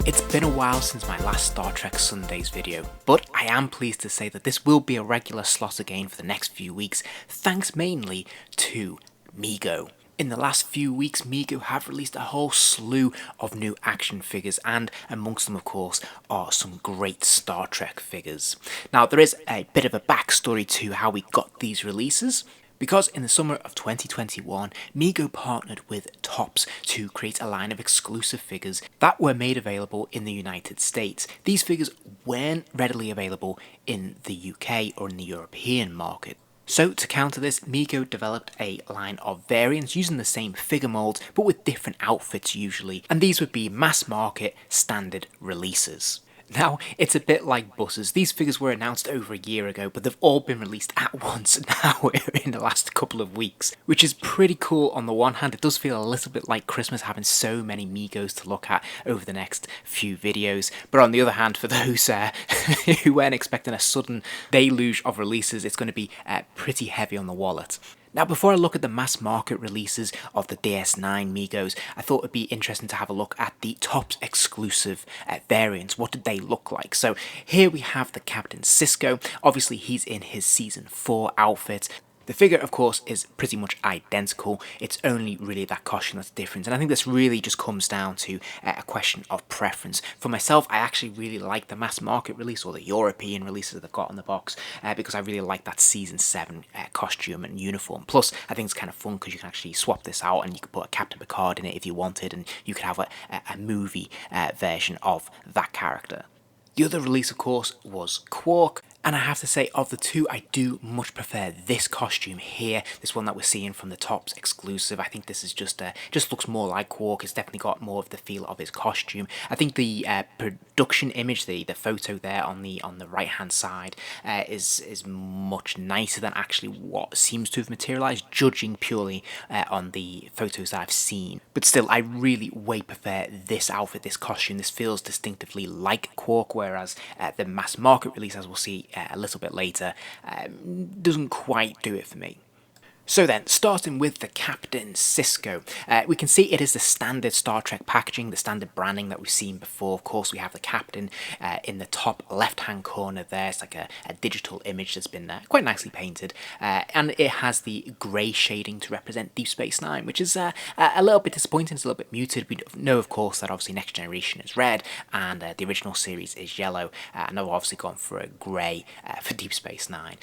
It's been a while since my last Star Trek Sundays video, but I am pleased to say that this will be a regular slot again for the next few weeks, thanks mainly to Mego. In the last few weeks, Mego have released a whole slew of new action figures, and amongst them, of course, are some great Star Trek figures. Now, there is a bit of a backstory to how we got these releases. Because in the summer of 2021, Mego partnered with Topps to create a line of exclusive figures that were made available in the United States. These figures weren't readily available in the UK or in the European market. So to counter this, Mego developed a line of variants using the same figure molds but with different outfits usually, and these would be mass market standard releases. Now, it's a bit like buses. These figures were announced over a year ago, but they've all been released at once now in the last couple of weeks, which is pretty cool. On the one hand, it does feel a little bit like Christmas having so many Megos to look at over the next few videos, but on the other hand, for those who weren't expecting a sudden deluge of releases, it's going to be pretty heavy on the wallet. Now, before I look at the mass market releases of the DS9 Megos, I thought it'd be interesting to have a look at the Topps exclusive variants. What did they look like? So here we have the Captain Sisko. Obviously, he's in his Season 4 outfit. The figure, of course, is pretty much identical. It's only really that costume that's different. And I think this really just comes down to a question of preference. For myself, I actually really like the mass market release, or the European releases that they've got in the box, because I really like that Season 7 costume and uniform. Plus, I think it's kind of fun because you can actually swap this out and you could put a Captain Picard in it if you wanted, and you could have a movie version of that character. The other release, of course, was Quark. And I have to say, of the two, I do much prefer this costume here, this one that we're seeing from the Topps exclusive. I think this is just looks more like Quark. It's definitely got more of the feel of his costume. I think the production image, the photo there on the right hand side, is much nicer than actually what seems to have materialized, judging purely on the photos that I've seen. But still, I really way prefer this outfit, this costume. This feels distinctively like Quark, whereas the mass market release, as we'll see a little bit later, doesn't quite do it for me. So then, starting with the Captain Sisko, we can see it is the standard Star Trek packaging, the standard branding that we've seen before. Of course, we have the Captain in the top left-hand corner there. It's like a digital image that's been quite nicely painted, and it has the grey shading to represent Deep Space Nine, which is a little bit disappointing. It's a little bit muted. We know, of course, that obviously Next Generation is red, and the original series is yellow, and I've obviously gone for a grey for Deep Space Nine.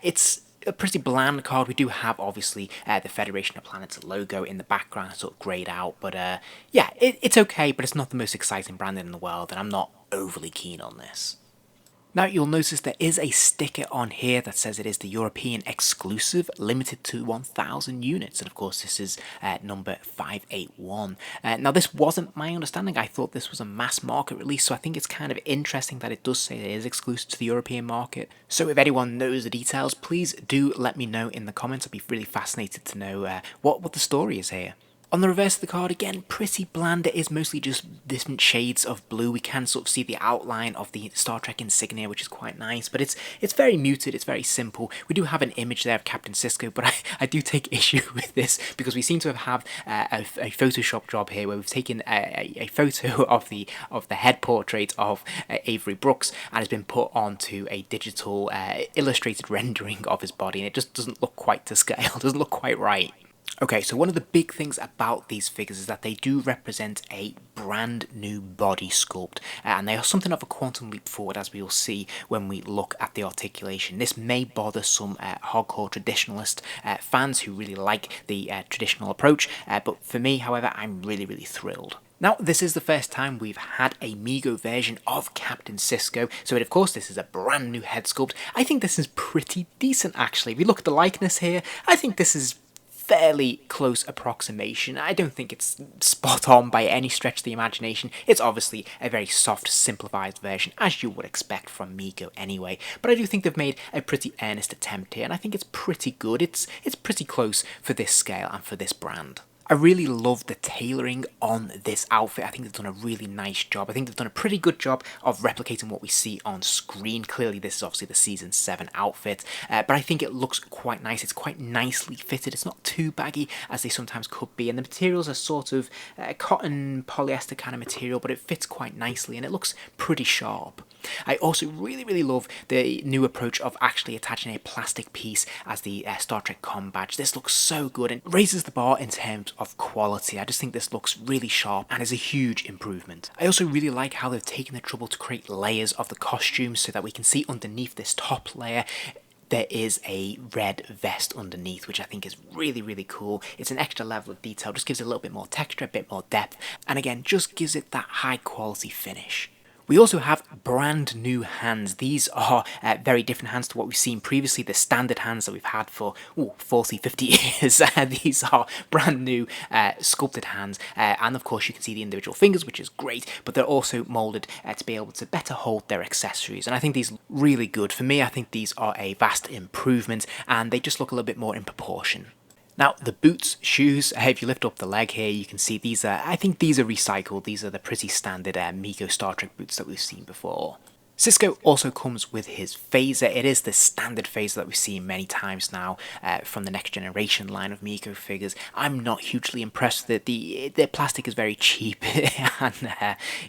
It's a pretty bland card. We do have obviously the Federation of Planets logo in the background, sort of greyed out, but yeah, it's okay, but it's not the most exciting branding in the world, and I'm not overly keen on this. Now, you'll notice there is a sticker on here that says it is the European exclusive, limited to 1,000 units, and of course this is number 581. Now, this wasn't my understanding. I thought this was a mass market release, so I think it's kind of interesting that it does say it is exclusive to the European market. So if anyone knows the details, please do let me know in the comments. I'd be really fascinated to know what the story is here. On the reverse of the card, again, pretty bland. It is mostly just different shades of blue. We can sort of see the outline of the Star Trek insignia, which is quite nice, but it's very muted, it's very simple. We do have an image there of Captain Sisko, but I do take issue with this because we seem to have a Photoshop job here where we've taken a photo of the head portrait of Avery Brooks, and it's been put onto a digital illustrated rendering of his body, and it just doesn't look quite to scale, doesn't look quite right. Okay, so one of the big things about these figures is that they do represent a brand new body sculpt, and they are something of a quantum leap forward, as we will see when we look at the articulation. This may bother some hardcore traditionalist fans who really like the traditional approach, but for me, however, I'm really thrilled. Now, this is the first time we've had a Mego version of Captain Sisko, so of course this is a brand new head sculpt. I think this is pretty decent, actually. If we look at the likeness here, I think this is fairly close approximation. I don't think it's spot on by any stretch of the imagination. It's obviously a very soft, simplified version, as you would expect from Mego anyway, but I do think they've made a pretty earnest attempt here, and I think it's pretty good. It's pretty close for this scale and for this brand. I really love the tailoring on this outfit. I think they've done a really nice job. I think they've done a pretty good job of replicating what we see on screen. Clearly, this is obviously the Season 7 outfit, but I think it looks quite nice. It's quite nicely fitted. It's not too baggy as they sometimes could be, and the materials are sort of cotton, polyester kind of material, but it fits quite nicely, and it looks pretty sharp. I also really love the new approach of actually attaching a plastic piece as the Star Trek comm badge. This looks so good and raises the bar in terms of quality. I just think this looks really sharp and is a huge improvement. I also really like how they've taken the trouble to create layers of the costumes so that we can see underneath this top layer there is a red vest underneath, which I think is really cool. It's an extra level of detail, just gives it a little bit more texture, a bit more depth, and again, just gives it that high quality finish. We also have brand new hands. These are very different hands to what we've seen previously, the standard hands that we've had for 40, 50 years. These are brand new sculpted hands, and of course you can see the individual fingers, which is great, but they're also moulded to be able to better hold their accessories, and I think these look really good. For me, I think these are a vast improvement, and they just look a little bit more in proportion. Now, the boots, shoes, if you lift up the leg here, you can see these are, I think these are recycled. These are the pretty standard Mego Star Trek boots that we've seen before. Sisko also comes with his phaser. It is the standard phaser that we've seen many times now from the Next Generation line of Mego figures. I'm not hugely impressed that the plastic is very cheap, and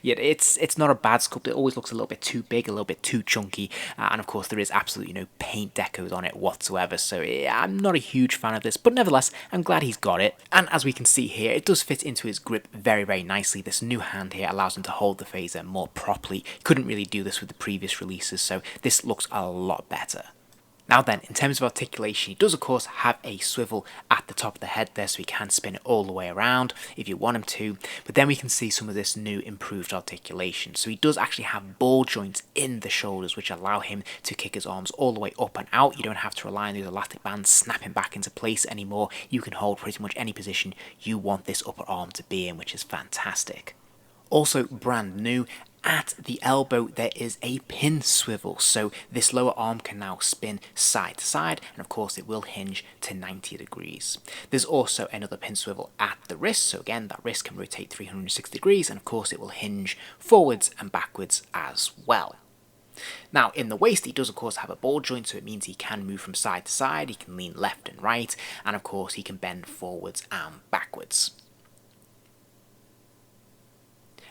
yet it's not a bad sculpt. It always looks a little bit too big, a little bit too chunky, and of course there is absolutely no paint decos on it whatsoever, so I'm not a huge fan of this, but nevertheless, I'm glad he's got it. And as we can see here, it does fit into his grip very nicely. This new hand here allows him to hold the phaser more properly. Couldn't really do this with the previous releases, so this looks a lot better. Now then, in terms of articulation, he does of course have a swivel at the top of the head there, so he can spin it all the way around if you want him to, but then we can see some of this new improved articulation. So he does actually have ball joints in the shoulders, which allow him to kick his arms all the way up and out. You don't have to rely on those elastic bands snapping back into place anymore. You can hold pretty much any position you want this upper arm to be in, which is fantastic. Also brand new, at the elbow there is a pin swivel, so this lower arm can now spin side to side, and of course it will hinge to 90 degrees. There's also another pin swivel at the wrist, so again that wrist can rotate 360 degrees, and of course it will hinge forwards and backwards as well. Now in the waist he does of course have a ball joint, so it means he can move from side to side, he can lean left and right, and of course he can bend forwards and backwards.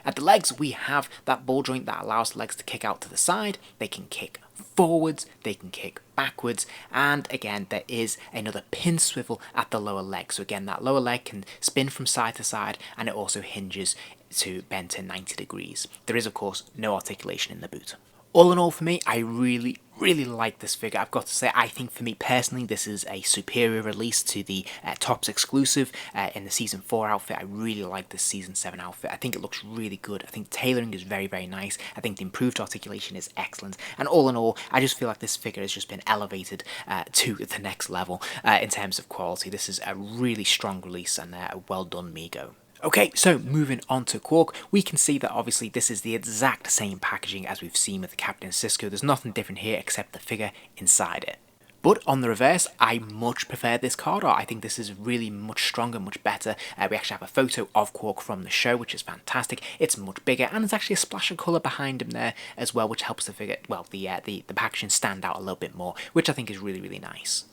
At the legs, we have that ball joint that allows the legs to kick out to the side. They can kick forwards, they can kick backwards, and again there is another pin swivel at the lower leg. So again, that lower leg can spin from side to side, and it also hinges to bend to 90 degrees. There is of course no articulation in the boot. All in all, for me, I really like this figure. I've got to say, I think for me personally, this is a superior release to the Topps exclusive in the Season 4 outfit. I really like this Season 7 outfit. I think it looks really good. I think tailoring is very nice. I think the improved articulation is excellent. And all in all, I just feel like this figure has just been elevated to the next level in terms of quality. This is a really strong release and well done, Mego. Okay, so moving on to Quark, we can see that obviously this is the exact same packaging as we've seen with the Captain Sisko. There's nothing different here except the figure inside it. But on the reverse, I much prefer this card art. I think this is really much stronger, much better. We actually have a photo of Quark from the show, which is fantastic. It's much bigger, and there's actually a splash of colour behind him there as well, which helps the figure, well, the packaging stand out a little bit more, which I think is really nice.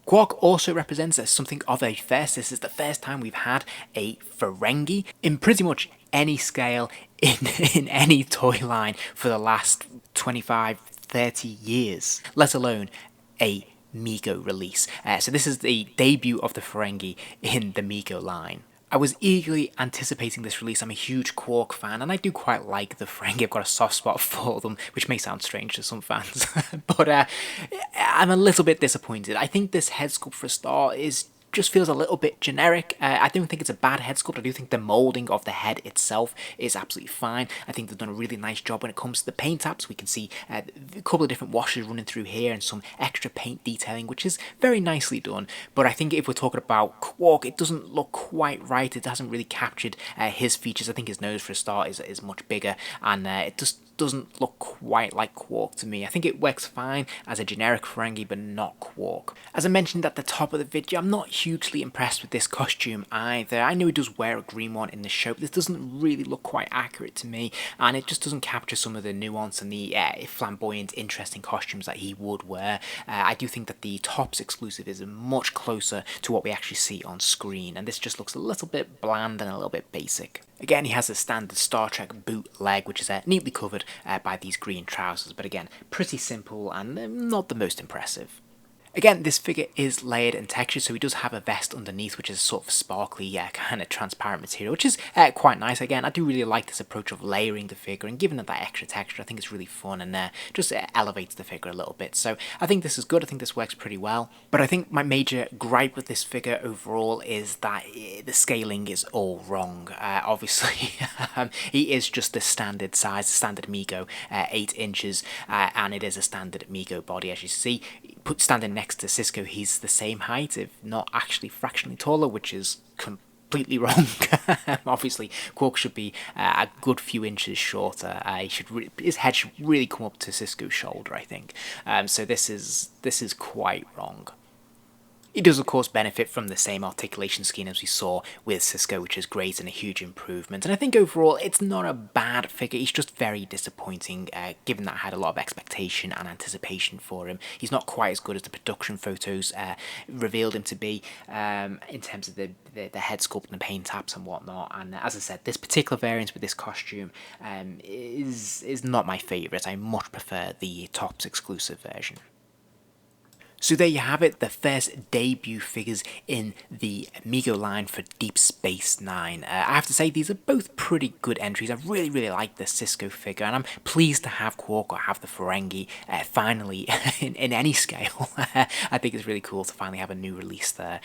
Quark also represents something of a first. This is the first time we've had a Ferengi in pretty much any scale in any toy line for the last 25, 30 years, let alone a Mego release. So this is the debut of the Ferengi in the Mego line. I was eagerly anticipating this release. I'm a huge Quark fan, and I do quite like the Ferengi. I've got a soft spot for them, which may sound strange to some fans, but I'm a little bit disappointed. I think this head sculpt for a start just feels a little bit generic. I don't think it's a bad head sculpt. I do think the moulding of the head itself is absolutely fine. I think they've done a really nice job when it comes to the paint apps. We can see a couple of different washes running through here and some extra paint detailing, which is very nicely done. But I think if we're talking about Quark, it doesn't look quite right. It hasn't really captured his features. I think his nose for a start is much bigger, and it just just doesn't look quite like Quark to me. I think it works fine as a generic Ferengi, but not Quark. As I mentioned at the top of the video, I'm not hugely impressed with this costume either. I know he does wear a green one in the show, but this doesn't really look quite accurate to me, and it just doesn't capture some of the nuance and the flamboyant, interesting costumes that he would wear. I do think that the Topps exclusive is much closer to what we actually see on screen, and this just looks a little bit bland and a little bit basic. Again, he has a standard Star Trek boot leg, which is neatly covered by these green trousers, but again, pretty simple and not the most impressive. Again, this figure is layered and textured, so he does have a vest underneath, which is sort of sparkly, kind of transparent material, which is quite nice. Again, I do really like this approach of layering the figure and giving it that extra texture. I think it's really fun and just elevates the figure a little bit. So I think this is good. I think this works pretty well. But I think my major gripe with this figure overall is that the scaling is all wrong. Obviously, he is just the standard size, standard Mego, 8 inches, and it is a standard Mego body, as you see. Standing next to Sisko, he's the same height, if not actually fractionally taller, which is completely wrong. Obviously, Quark should be a good few inches shorter. His head should really come up to Sisko's shoulder, I think. So this is quite wrong. He does, of course, benefit from the same articulation scheme as we saw with Sisko, which is great and a huge improvement. And I think overall, it's not a bad figure. He's just very disappointing, given that I had a lot of expectation and anticipation for him. He's not quite as good as the production photos revealed him to be in terms of the head sculpt and the paint taps and whatnot. And as I said, this particular variant with this costume is not my favourite. I much prefer the Topps exclusive version. So there you have it, the first debut figures in the Mego line for Deep Space Nine. I have to say, these are both pretty good entries. I really like the Sisko figure, and I'm pleased to have Quark or have the Ferengi finally in any scale. I think it's really cool to finally have a new release there.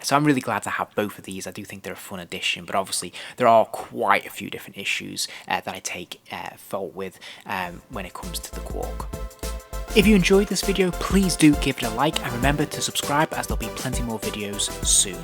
So I'm really glad to have both of these. I do think they're a fun addition, but obviously there are quite a few different issues that I take fault with when it comes to the Quark. If you enjoyed this video, please do give it a like and remember to subscribe, as there'll be plenty more videos soon.